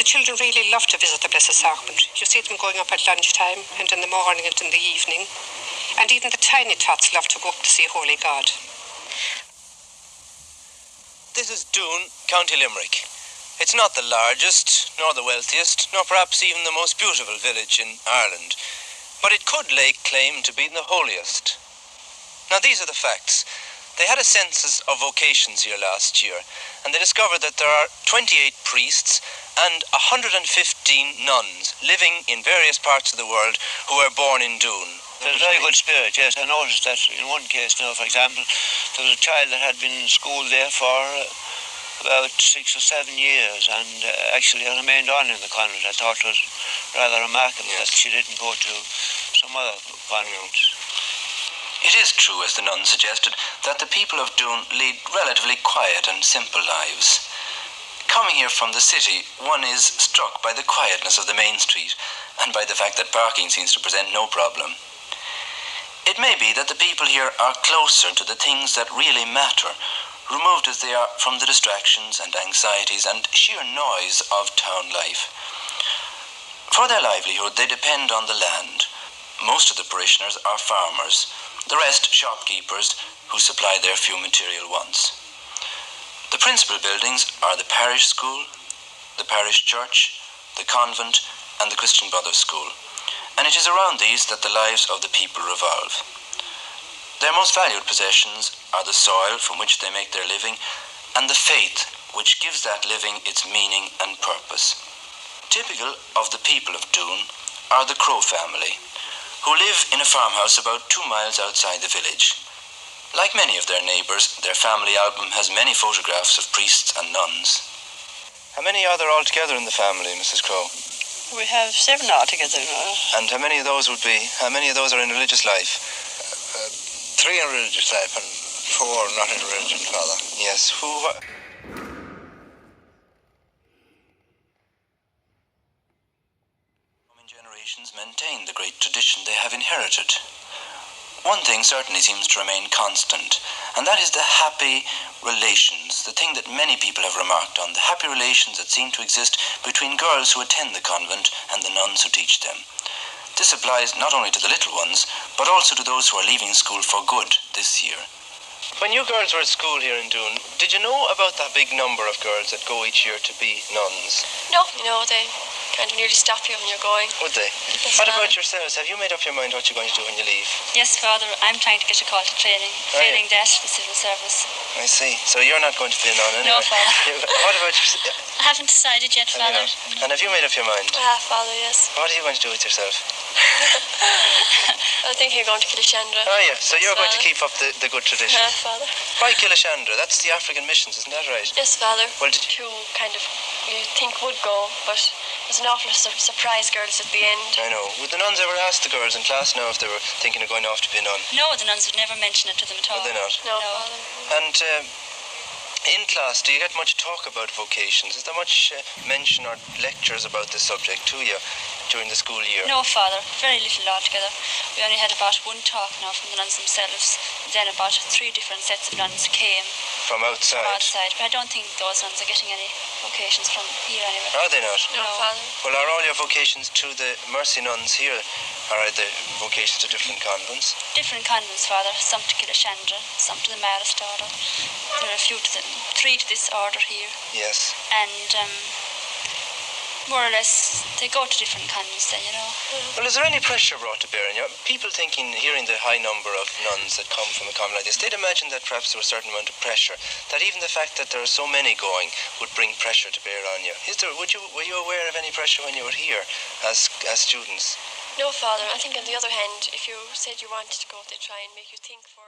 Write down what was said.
The children really love to visit the Blessed Sacrament. You see them going up at lunchtime and in the morning and in the evening. And even the tiny tots love to go up to see Holy God. This is Doon, County Limerick. It's not the largest, nor the wealthiest, nor perhaps even the most beautiful village in Ireland, but it could lay claim to being the holiest. Now these are the facts. They had a census of vocations here last year, and they discovered that there are 28 priests and 115 nuns living in various parts of the world who were born in Doon. There's a very good spirit, yes. I noticed that in one case now, for example, there was a child that had been in school there for about 6 or 7 years, and actually remained on in the convent. I thought it was rather remarkable that she didn't go to some other convent. It is true, as the nun suggested, that the people of Doon lead relatively quiet and simple lives. Coming here from the city, one is struck by the quietness of the main street and by the fact that parking seems to present no problem. It may be that the people here are closer to the things that really matter, removed as they are from the distractions and anxieties and sheer noise of town life. For their livelihood, they depend on the land. Most of the parishioners are farmers, the rest shopkeepers who supply their few material wants. The principal buildings are the parish school, the parish church, the convent, and the Christian Brothers School, and it is around these that the lives of the people revolve. Their most valued possessions are the soil from which they make their living and the faith which gives that living its meaning and purpose. Typical of the people of Doon are the Crow family, who live in a farmhouse about 2 miles outside the village. Like many of their neighbours, their family album has many photographs of priests and nuns. How many are there altogether in the family, Mrs. Crow? We have 7 altogether. And how many of those are in religious life? 3 in religious life and 4 not in religion, Father. Yes, generations maintain the great tradition they have inherited. One thing certainly seems to remain constant, and that is the happy relations, the thing that many people have remarked on, the happy relations that seem to exist between girls who attend the convent and the nuns who teach them. This applies not only to the little ones, but also to those who are leaving school for good this year. When you girls were at school here in Doon, did you know about that big number of girls that go each year to be nuns? No, they kind of nearly stop you when you're going. Would they? Yes, what about yourselves? Have you made up your mind what you're going to do when you leave? Yes, Father, I'm trying to get a call to training, failing that, the civil service. I see. So you're not going to be a nun anyway? No, Father. What about yourself? I haven't decided yet, Father. And have you made up your mind? Father, yes. What are you going to do with yourself? I think you're going to Kilishandra. Oh, yeah. So you're going to keep up the good tradition. Father. Why Kilishandra? That's the African missions, isn't that right? Yes, Father. Well, Who kind of you think would go, but there's an awful lot of surprise girls at the end. I know. Would the nuns ever ask the girls in class now if they were thinking of going off to be a nun? No, the nuns would never mention it to them at all. Would they not? No, Father. And in class, do you get much talk about vocations? Is there much mention or lectures about this subject to you during the school year? No, Father. Very little altogether. We only had about 1 talk now from the nuns themselves. Then about 3 different sets of nuns came. From outside? From outside. But I don't think those nuns are getting any vocations from here anyway. Are they not? No, Father. Well, are all your vocations to the mercy nuns here? Or are the vocations to different convents? Different convents, Father. Some to Kilishandra, some to the Marist order. There are a few to 3 to this order here. Yes. And more or less, they go to different convents then, you know. Well, is there any pressure brought to bear on you? People thinking, hearing the high number of nuns that come from a convent like this, they'd imagine that perhaps there was a certain amount of pressure, that even the fact that there are so many going would bring pressure to bear on you. Were you aware of any pressure when you were here as students? No, Father. I think on the other hand, if you said you wanted to go, they try and make you think for